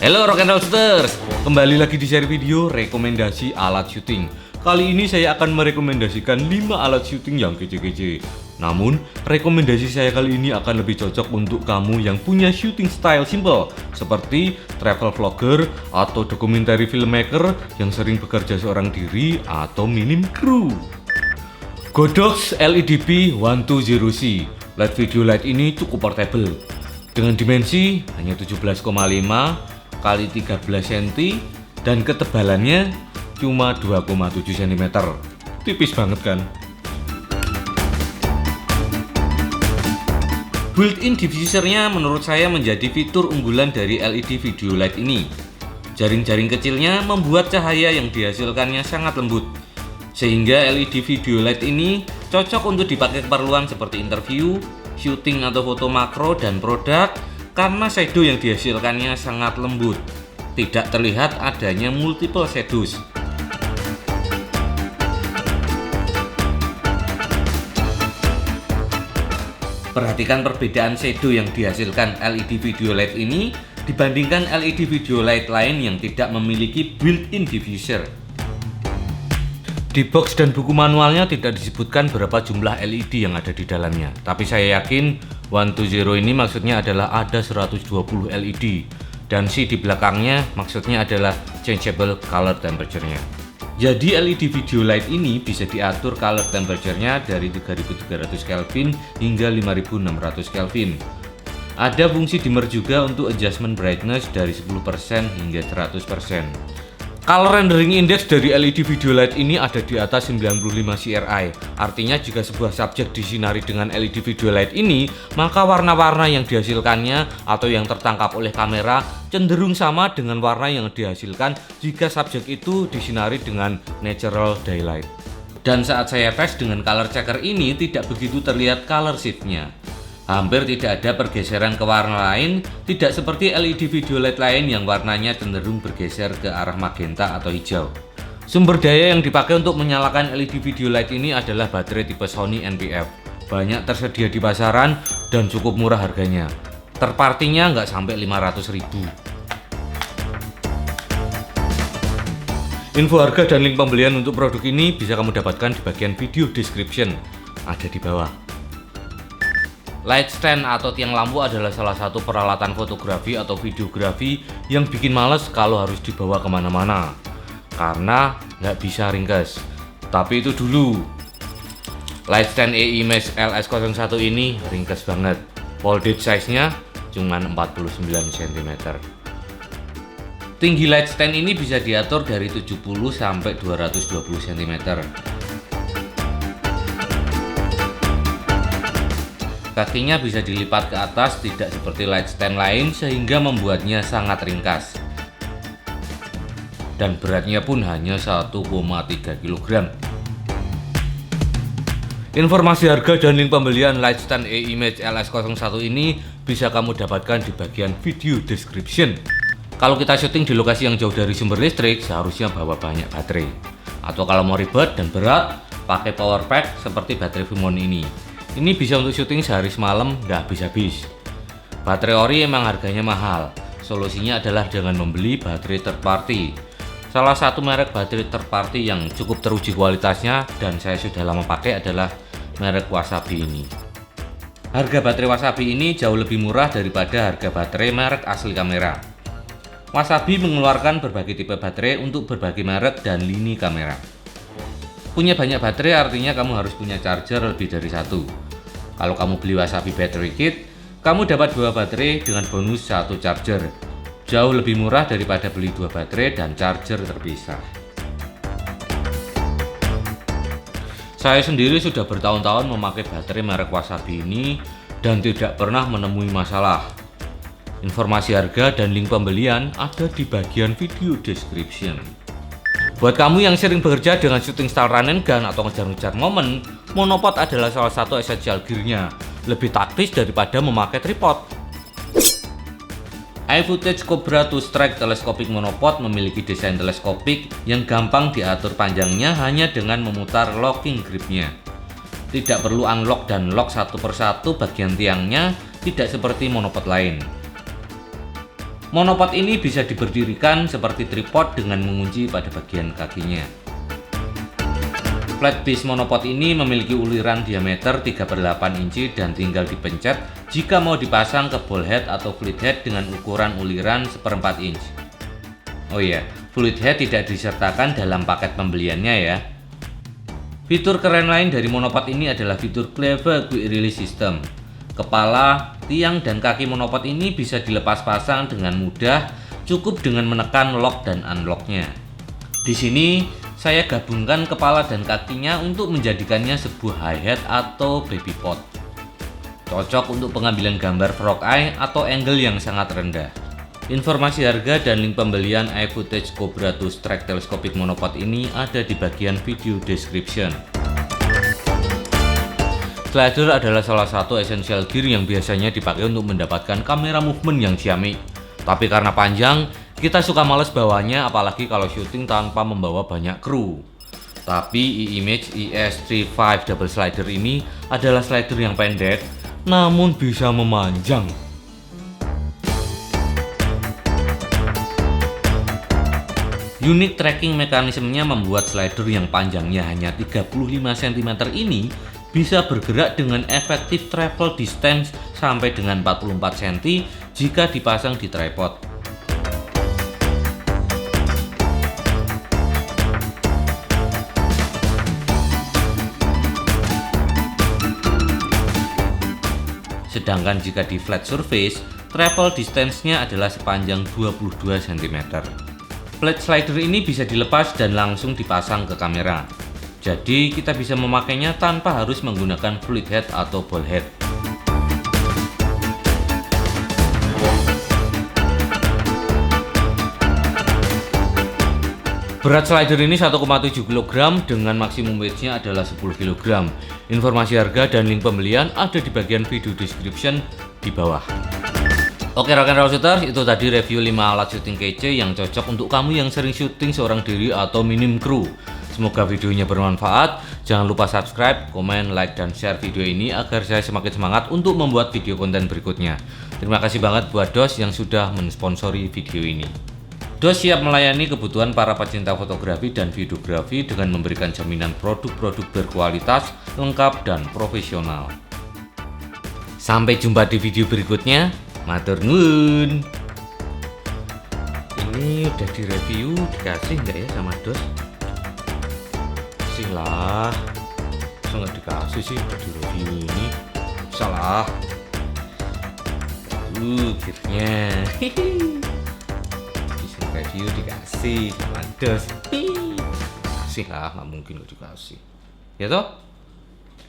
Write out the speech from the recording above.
Halo Rock and Rollsters, kembali lagi di seri video rekomendasi alat syuting. Kali ini saya akan merekomendasikan 5 alat syuting yang kece-kece. Namun, rekomendasi saya kali ini akan lebih cocok untuk kamu yang punya syuting style simple seperti travel vlogger atau documentary filmmaker yang sering bekerja seorang diri atau minim kru. Godox LED-P 120C LED video light ini cukup portable dengan dimensi hanya 17,5 kali 13 cm dan ketebalannya cuma 2,7 cm. Tipis banget kan? Built-in diffusernya menurut saya menjadi fitur unggulan dari LED video light ini. Jaring-jaring kecilnya membuat cahaya yang dihasilkannya sangat lembut, sehingga LED video light ini cocok untuk dipakai keperluan seperti interview, syuting atau foto makro dan produk karena shadow yang dihasilkannya sangat lembut. Tidak terlihat adanya multiple shadows. Perhatikan perbedaan shadow yang dihasilkan LED video light ini dibandingkan LED video light lain yang tidak memiliki built-in diffuser. Di box dan buku manualnya tidak disebutkan berapa jumlah LED yang ada di dalamnya, tapi saya yakin 120 ini maksudnya adalah ada 120 LED, dan C di belakangnya maksudnya adalah changeable color temperature-nya. Jadi LED video light ini bisa diatur color temperature-nya dari 3300 Kelvin hingga 5600 Kelvin. Ada fungsi dimmer juga untuk adjustment brightness dari 10% hingga 100%. Color rendering index dari LED video light ini ada di atas 95 CRI. Artinya jika sebuah subjek disinari dengan LED video light ini, maka warna-warna yang dihasilkannya atau yang tertangkap oleh kamera cenderung sama dengan warna yang dihasilkan jika subjek itu disinari dengan natural daylight. Dan saat saya tes dengan color checker ini tidak begitu terlihat color shift-nya. Hampir tidak ada pergeseran ke warna lain, tidak seperti LED video light lain yang warnanya cenderung bergeser ke arah magenta atau hijau. Sumber daya yang dipakai untuk menyalakan LED video light ini adalah baterai tipe Sony NP-F. Banyak tersedia di pasaran dan cukup murah harganya. Terpartinya nggak sampai 500.000. Info harga dan link pembelian untuk produk ini bisa kamu dapatkan di bagian video description, ada di bawah. Light stand atau tiang lampu adalah salah satu peralatan fotografi atau videografi yang bikin males kalau harus dibawa kemana-mana karena nggak bisa ringkes. Tapi itu dulu, light stand E-Image LS01 ini ringkes banget. Folded size-nya cuma 49 cm. Tinggi light stand ini bisa diatur dari 70 sampai 220 cm. Kakinya bisa dilipat ke atas, tidak seperti light stand lain sehingga membuatnya sangat ringkas. Dan beratnya pun hanya 1,3 kg. Informasi harga dan link pembelian light stand E-Image LS01 ini bisa kamu dapatkan di bagian video description. Kalau kita syuting di lokasi yang jauh dari sumber listrik, seharusnya bawa banyak baterai. Atau kalau mau ribet dan berat, pakai power pack seperti baterai Vimon ini. Ini bisa untuk syuting sehari semalam nggak habis-habis. Baterai ori emang harganya mahal. Solusinya adalah dengan membeli baterai third party. Salah satu merek baterai third party yang cukup teruji kualitasnya dan saya sudah lama pakai adalah merek Wasabi ini. Harga baterai Wasabi ini jauh lebih murah daripada harga baterai merek asli kamera. Wasabi mengeluarkan berbagai tipe baterai untuk berbagai merek dan lini kamera. Punya banyak baterai artinya kamu harus punya charger lebih dari satu. Kalau kamu beli Wasabi Battery Kit, kamu dapat 2 baterai dengan bonus 1 charger. Jauh lebih murah daripada beli 2 baterai dan charger terpisah. Saya sendiri sudah bertahun-tahun memakai baterai merek Wasabi ini dan tidak pernah menemui masalah. Informasi harga dan link pembelian ada di bagian video description. Buat kamu yang sering bekerja dengan shooting style run and gun atau ngejar-ngejar momen, monopod adalah salah satu essential gear-nya. Lebih taktis daripada memakai tripod. iFootage Cobra 2 Strike Telescopic Monopod memiliki desain teleskopik yang gampang diatur panjangnya hanya dengan memutar locking gripnya. Tidak perlu unlock dan lock satu persatu bagian tiangnya, tidak seperti monopod lain. Monopod ini bisa diberdirikan seperti tripod dengan mengunci pada bagian kakinya. Flat base monopod ini memiliki uliran diameter 3/8 inci dan tinggal dipencet jika mau dipasang ke ball head atau fluid head dengan ukuran uliran 1/4 inch. Oh iya, fluid head tidak disertakan dalam paket pembeliannya ya. Fitur keren lain dari monopod ini adalah fitur Clever Quick Release System. Kepala, tiang, dan kaki monopod ini bisa dilepas pasang dengan mudah, cukup dengan menekan lock dan unlocknya. Di sini saya gabungkan kepala dan kakinya untuk menjadikannya sebuah hi-hat atau baby pot. Cocok untuk pengambilan gambar frog eye atau angle yang sangat rendah. Informasi harga dan link pembelian iFootage Cobra 2 Strike Telescopic Monopod ini ada di bagian video description. Slider adalah salah satu essential gear yang biasanya dipakai untuk mendapatkan kamera movement yang ciamik. Tapi karena panjang, kita suka males bawanya apalagi kalau syuting tanpa membawa banyak kru. Tapi iImage ES35 Double Slider ini adalah slider yang pendek, namun bisa memanjang. Unit tracking mekanismenya membuat slider yang panjangnya hanya 35 cm ini bisa bergerak dengan efektif travel distance sampai dengan 44 cm jika dipasang di tripod. Sedangkan jika di flat surface, travel distance-nya adalah sepanjang 22 cm. Flat slider ini bisa dilepas dan langsung dipasang ke kamera. Jadi kita bisa memakainya tanpa harus menggunakan fluid head atau ball head. Berat slider ini 1,7 kg dengan maksimum weight-nya adalah 10 kg. Informasi harga dan link pembelian ada di bagian video description di bawah. Oke rock'n'roll shooters, itu tadi review 5 alat syuting kece yang cocok untuk kamu yang sering syuting seorang diri atau minim kru. Semoga videonya bermanfaat. Jangan lupa subscribe, komen, like, dan share video ini agar saya semakin semangat untuk membuat video konten berikutnya. Terima kasih banget buat DOS yang sudah mensponsori video ini. DOS siap melayani kebutuhan para pecinta fotografi dan videografi dengan memberikan jaminan produk-produk berkualitas, lengkap, dan profesional. Sampai jumpa di video berikutnya. Matur nuwun. Ini udah direview, dikasih nggak ya sama DOS? Kasih lah. Masa nggak dikasih sih, udah direview ini. Salah. Gearnya. Bisa review dikasih sama DOS. Kasih lah, nggak mungkin nggak dikasih. Ya toh?